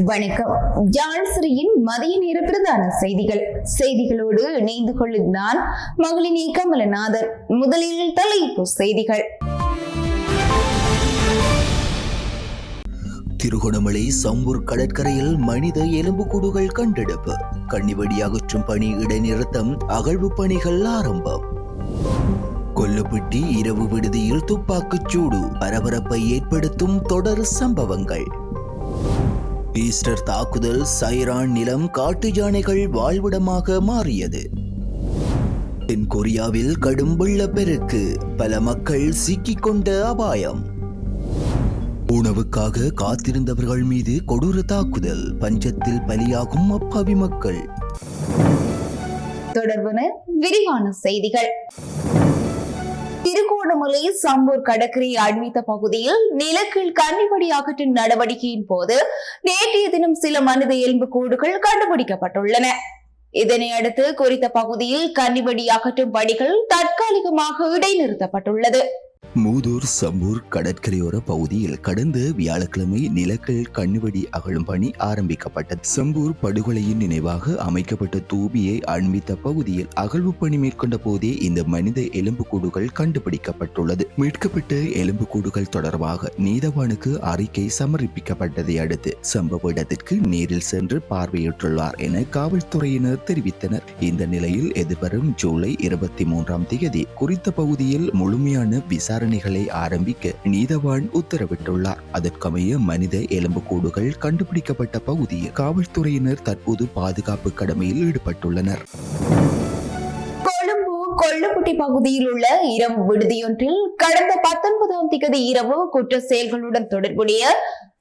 வணக்கம். ஜாழ்சிறியின் மதிய நேர பிரதான செய்திகளோடு இணைந்து கொள்ளும் நான் மகளினி கமலநாதன். முதலில் தலைப்பு செய்திகள். திருகோணமலை சம்பூர் கடற்கரையில் மனித எலும்புக்கூடுகள் கண்டெடுப்பு, கண்ணிவெடி அகற்றும் பணி இடைநிறுத்தம், அகழ்வு பணிகள் ஆரம்பம். கொல்லப்பட்டி இரவு விடுதியில் துப்பாக்கிச் சூடு, பரபரப்பை ஏற்படுத்தும் தொடர் சம்பவங்கள். ஈஸ்டர் தாக்குதல், சைரான் நிலம் காட்டு யானைகள் வாழ்விடமாக மாறியது. தென் கொரியாவில் கடும் வெள்ளப்பெருக்கு, பல மக்கள் சிக்கிக்கொண்ட அபாயம். உணவுக்காக காத்திருந்தவர்கள் மீது கொடூர தாக்குதல், பஞ்சத்தில் பலியாகும் அப்பாவி மக்கள். தொடர்பான விரிவான செய்திகள். திருகோணமலை சம்பூர் கடற்கரை அண்மித்த பகுதியில் நிலக்கீழ் கன்னிவெடி அகற்றும் நடவடிக்கையின் போது நேற்றைய தினம் சில மனித எலும்புக்கூடுகள் கண்டுபிடிக்கப்பட்டுள்ளன. இதனை அடுத்து குறித்த பகுதியில் கன்னிவெடி அகற்றும் பணிகள் தற்காலிகமாக இடைநிறுத்தப்பட்டுள்ளது. மூதூர் சம்பூர் கடற்கரையோர பகுதியில் கடந்த வியாழக்கிழமை நிலக்கல் கண்ணுவெடி அகழும் பணி ஆரம்பிக்கப்பட்டது. சம்பூர் படுகொலையின் நினைவாக அமைக்கப்பட்ட தூபியை அண்மித்த பகுதியில் அகழ்வு பணி மேற்கொண்ட போதே இந்த மனித எலும்புக்கூடுகள் கண்டுபிடிக்கப்பட்டுள்ளது. மீட்கப்பட்ட எலும்புக்கூடுகள் தொடர்பாக நீதவானுக்கு அறிக்கை சமர்ப்பிக்கப்பட்டதை அடுத்து சம்பவ இடத்திற்கு நேரில் சென்று பார்வையிட்டுள்ளார் என காவல்துறையினர் தெரிவித்தனர். இந்த நிலையில் எதிர்வரும் ஜூலை 23 குறித்த பகுதியில் முழுமையான விசாரணைகளை ஆரம்பிக்க நீதவான் உத்தரவிட்டுள்ளார். அதற்கமைய மனித எலும்புக்கூடுகள் கண்டுபிடிக்கப்பட்ட பகுதியில் காவல்துறையினர் தற்போது பாதுகாப்பு கடமையில் ஈடுபட்டுள்ளனர். கொழும்பு கொல்லப்பட்டி பகுதியில் உள்ள இரவு விடுதியொன்றில் கடந்த 19 இரவு குற்ற செயல்களுடன் தொடர்புடைய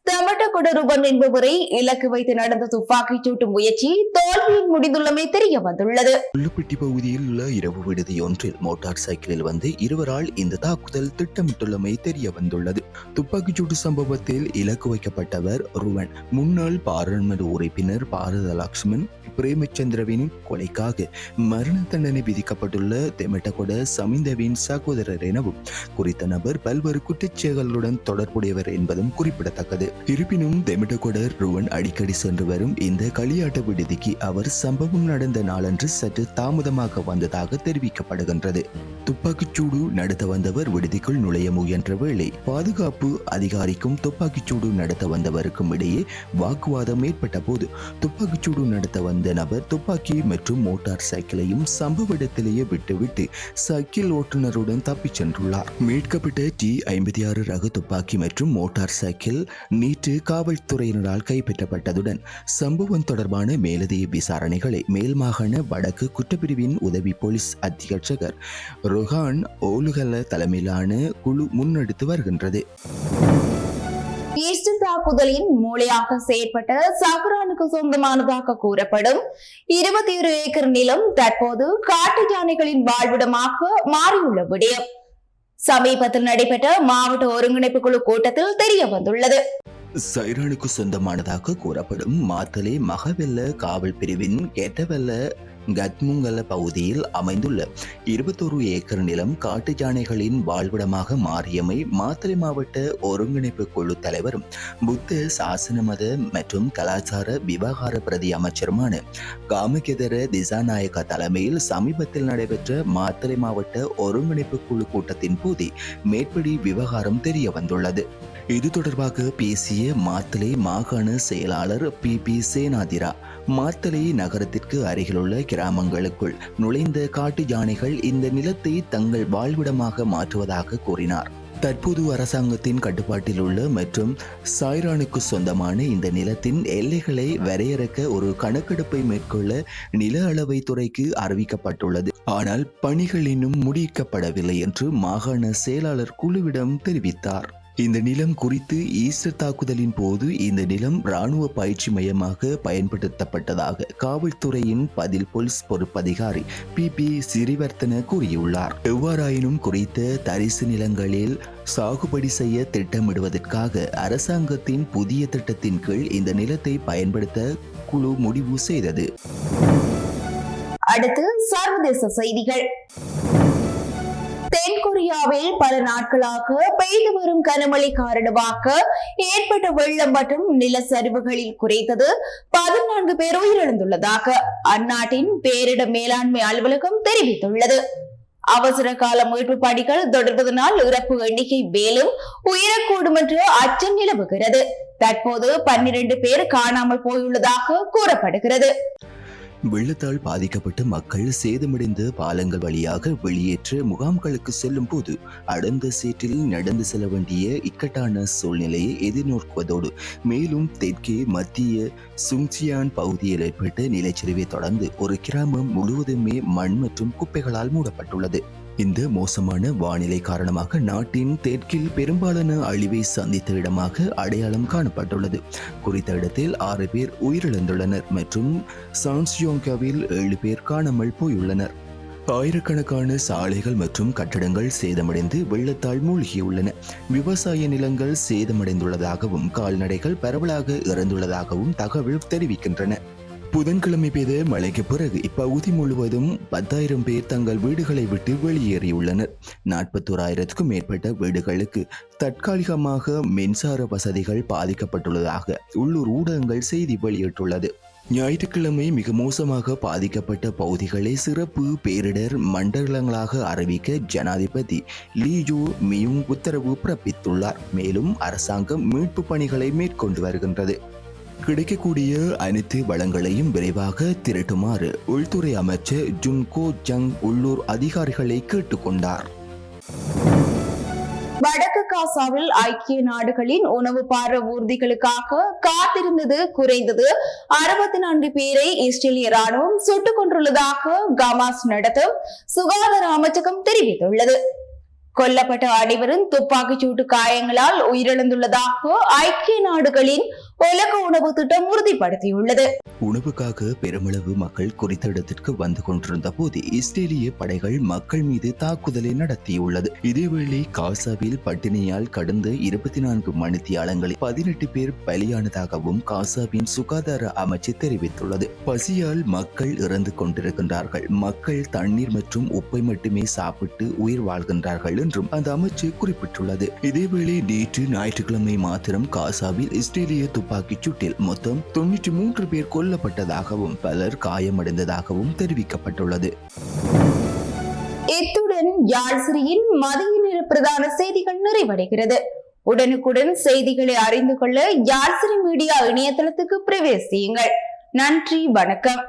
தமட்டகொடருபன் என்பவரை இலக்கு வைத்து நடந்த துப்பாக்கிச் சூட்டு முயற்சி தோல்வியில் முடிந்துள்ளமை தெரிய வந்துள்ளது. கொல்லப்பட்டி பகுதியில் உள்ள இரவு விடுதி ஒன்றில் மோட்டார் சைக்கிளில் வந்து இருவரால் இந்த தாக்குதல் திட்டமிட்டுள்ளமை தெரிய வந்துள்ளது. துப்பாக்கிச் சூட்டு சம்பவத்தில் இலக்கு வைக்கப்பட்டவர் ருவன். முன்னாள் பாராளுமன்ற உறுப்பினர் பாரத லட்சுமன் பிரேமச்சந்திரவின் கொலைக்காக மரண தண்டனை விதிக்கப்பட்டுள்ள தெமட்டகொட சமிந்தவின் சகோதரர் எனவும் குறித்த நபர் பல்வேறு குற்றச்செயல்களுடன் தொடர்புடையவர் என்பதும் குறிப்பிடத்தக்கது. இருப்பினும் தெமட்டகொட ருவன் அடிக்கடி சென்று வரும் இந்த களியாட்ட விடுதிக்கு அவர் சம்பவம் நடந்த நாளன்று சற்று தாமதமாக வந்ததாக தெரிவிக்கப்படுகின்றது. துப்பாக்கிச்சூடு நடத்த வந்தவர் விடுதிக்குள் நுழைய முயன்ற வேளை பாதுகாப்பு அதிகாரிக்கும் துப்பாக்கிச்சூடு நடத்த வந்தவருக்கும் இடையே வாக்குவாதம் ஏற்பட்ட போது துப்பாக்கிச்சூடு நடத்த வந்த நபர் துப்பாக்கி மற்றும் மோட்டார் சைக்கிளையும் சம்பவ இடத்திலேயே விட்டுவிட்டு சைக்கிள் ஓட்டுநருடன் தப்பிச் சென்றுள்ளார். மீட்கப்பட்ட T56 ரக துப்பாக்கி மற்றும் மோட்டார் சைக்கிள் நேற்று காவல்துறையினரால் கைப்பற்றப்பட்டதுடன் சம்பவம் தொடர்பான மேலதிக விசாரணைகளை மேல் மாகாண வடக்கு குற்றப்பிரிவின் உதவி போலீஸ் அத்தியட்சகர் ரொஹான் ஓலுகல தலைமையிலான குழு முன்னெடுத்து வருகின்றது. ஈஸ்டர் தாக்குதலின் மூளையாக செயற்பட்ட சஹ்ரானுக்கு சொந்தமானதாக கூறப்படும் 21 ஏக்கர் நிலம் தற்போது காட்டு யானைகளின் வாழ்விடமாக மாறியுள்ள விடயம் சமீபத்தில் நடைபெற்ற மாவட்ட ஒருங்கிணைப்பு குழு கூட்டத்தில் தெரிய வந்துள்ளது. சைரானுக்கு சொந்தமானதாக கூறப்படும் மாத்தலே மகவெல்ல காவல் பிரிவின் கெட்டவெல்ல கத்முங்கல பகுதியில் அமைந்துள்ள 21 ஏக்கர் நிலம் காட்டு யானைகளின் வாழ்விடமாக மாறியமை மாத்தளை மாவட்ட ஒருங்கிணைப்பு குழு தலைவரும் புத்த சாசன மத மற்றும் கலாச்சார விவகார பிரதி அமைச்சருமான காமகெதர திசாநாயக்கா தலைமையில் சமீபத்தில் நடைபெற்ற மாத்தளை மாவட்ட ஒருங்கிணைப்பு குழு கூட்டத்தின் போது மேற்படி விவகாரம் தெரிய வந்துள்ளது. இது தொடர்பாக பேசிய மாத்தளை மாகாண செயலாளர் PP சேனாதிரா, மாத்தளை நகரத்திற்கு அருகிலுள்ள கிராமங்களுக்குள் நுழைந்த காட்டு யானைகள் இந்த நிலத்தை தங்கள் வாழ்விடமாக மாற்றுவதாக கூறினார். தற்போது அரசாங்கத்தின் கட்டுப்பாட்டில் உள்ள மற்றும் சாய்ரானுக்கு சொந்தமான இந்த நிலத்தின் எல்லைகளை வரையறுக்க ஒரு கணக்கெடுப்பை மேற்கொள்ள நில அளவை துறைக்கு அறிவிக்கப்பட்டுள்ளது. ஆனால் பணிகள் இன்னும் முடிக்கப்படவில்லை என்று மாகாண செயலாளர் குழுவிடம் தெரிவித்தார். இந்த நிலம் குறித்து ஈஸ்டர் தாக்குதலின் போது இந்த நிலம் இராணுவ பயிற்சி மையமாக பயன்படுத்தப்பட்டதாக காவல்துறையின் பதில் போலீஸ் பொறுப்பதிகாரி PP சிறிவர்த்தன கூறியுள்ளார். எவ்வாறாயினும் குறித்த தரிசு நிலங்களில் சாகுபடி செய்ய திட்டமிடுவதற்காக அரசாங்கத்தின் புதிய திட்டத்தின் கீழ் இந்த நிலத்தை பயன்படுத்த குழு முடிவு செய்தது. அடுத்து சர்வதேச செய்திகள். தென்கொரிய விக்டோரியாவில் பல நாட்களாக பெய்து வரும் கனமழை காரணமாக ஏற்பட்ட வெள்ளம் மற்றும் நிலச்சரிவுகளில் குறைந்தது 14 பேர் உயிரிழந்துள்ளதாக அந்நாட்டின் பேரிடர் மேலாண்மை அலுவலகம் தெரிவித்துள்ளது. அவசர கால மீட்பு பணிகள் தொடர்வதனால் இறப்பு எண்ணிக்கை மேலும் உயரக்கூடும் என்று அச்சம் நிலவுகிறது. தற்போது 12 பேர் காணாமல் போயுள்ளதாக கூறப்படுகிறது. வெள்ளத்தால் பாதிக்கப்பட்ட மக்கள் சேதமடைந்த பாலங்கள் வழியாக வெளியேற்ற முகாம்களுக்கு செல்லும் போது அடர்ந்த சேற்றில் நடந்து செல்ல வேண்டிய இக்கட்டான சூழ்நிலையை எதிர்நோக்குவதோடு மேலும் தெற்கே மத்திய சுங்சியான் பகுதியில் ஏற்பட்ட நிலச்சரிவை தொடர்ந்து ஒரு கிராமம் முழுவதுமே மண் மற்றும் குப்பைகளால் மூடப்பட்டுள்ளது. இந்த மோசமான வானிலை காரணமாக நாட்டின் தெற்கில் பெரும்பாலான அழிவை சந்தித்த இடமாக அடையாளம் காணப்பட்டுள்ளது. குறித்த இடத்தில் 6 பேர் உயிரிழந்துள்ளனர் மற்றும் சான்சியோங்காவில் 7 பேர் காணாமல் போயுள்ளனர். ஆயிரக்கணக்கான சாலைகள் மற்றும் கட்டடங்கள் சேதமடைந்து வெள்ளத்தால் மூழ்கியுள்ளன. விவசாய நிலங்கள் சேதமடைந்துள்ளதாகவும் கால்நடைகள் பரவலாக இறந்துள்ளதாகவும் தகவல் தெரிவிக்கின்றன. புதன்கிழமை பெய்த மழைக்கு பிறகு இப்பகுதி முழுவதும் 10,000 பேர் தங்கள் வீடுகளை விட்டு வெளியேறியுள்ளனர். 41,000க்கும் மேற்பட்ட வீடுகளுக்கு தற்காலிகமாக மின்சார வசதிகள் பாதிக்கப்பட்டுள்ளதாக உள்ளூர் ஊடகங்கள் செய்தி வெளியிட்டுள்ளது. ஞாயிற்றுக்கிழமை மிக மோசமாக பாதிக்கப்பட்ட பகுதிகளை சிறப்பு பேரிடர் மண்டலங்களாக அறிவிக்க ஜனாதிபதி லீ யூ மியுங் உத்தரவு பிறப்பித்துள்ளார். மேலும் அரசாங்கம் மீட்பு பணிகளை மேற்கொண்டு வருகின்றது. கிடைக்கக்கூடிய அனைத்து வளங்களையும் விரைவாக திரட்டுமாறு உள்துறை அமைச்சர் ஜுன் கோ ஜங் உள்ளூர் அதிகாரிகளை கேட்டுக்கொண்டார். வடக்கு காசாவில் ஐக்கிய நாடுகளின் உணவு பார ஊர்திகளுக்காக காத்திருந்தது குறைந்தது 64 பேரை இஸ்ரேலிய ராணுவம் சுட்டுக் கொண்டுள்ளதாக கமாஸ் நடத்தும் சுகாதார அமைச்சகம் தெரிவித்துள்ளது. கொல்லப்பட்ட அனைவரும் துப்பாக்கிச் சூட்டு காயங்களால் உயிரிழந்துள்ளதாக ஐக்கிய நாடுகளின் உலக உணவு திட்டம் உறுதிப்படுத்தியுள்ளது. உணவுக்காக பெருமளவு மக்கள் குறித்த இடத்திற்கு வந்து கொண்டிருந்த போது இஸ்ரேலிய படைகள் மக்கள் மீது தாக்குதலை நடத்தியுள்ளது. இதேவேளை காசாவில் பட்டினியால் கடந்த 24 மணித்தியாலங்களில் 18 பேர் பலியானதாகவும் காசாவின் சுகாதார அமைச்சு தெரிவித்துள்ளது. பசியால் மக்கள் இறந்து கொண்டிருக்கின்றார்கள். மக்கள் தண்ணீர் மற்றும் உப்பை மட்டுமே சாப்பிட்டு உயிர் வாழ்கின்றார்கள் என்றும் அந்த அமைச்சு குறிப்பிட்டுள்ளது. இதேவேளை நேற்று ஞாயிற்றுக்கிழமை மாத்திரம் காசாவில் இஸ்ரேலிய துப்பாக்கிச் சூட்டில் மொத்தம் 93 பேர் கொல்லப்பட்டதாகவும் பலர் காயமடைந்ததாகவும் தெரிவிக்கப்பட்டுள்ளது. இத்துடன் யாழ்சிரியின் மதிய நேர பிரதான செய்திகள் நிறைவடைகிறது. உடனுக்குடன் செய்திகளை அறிந்து கொள்ள யாழ்சிரி மீடியா இணையதளத்துக்கு பிரவேசியுங்கள். நன்றி, வணக்கம்.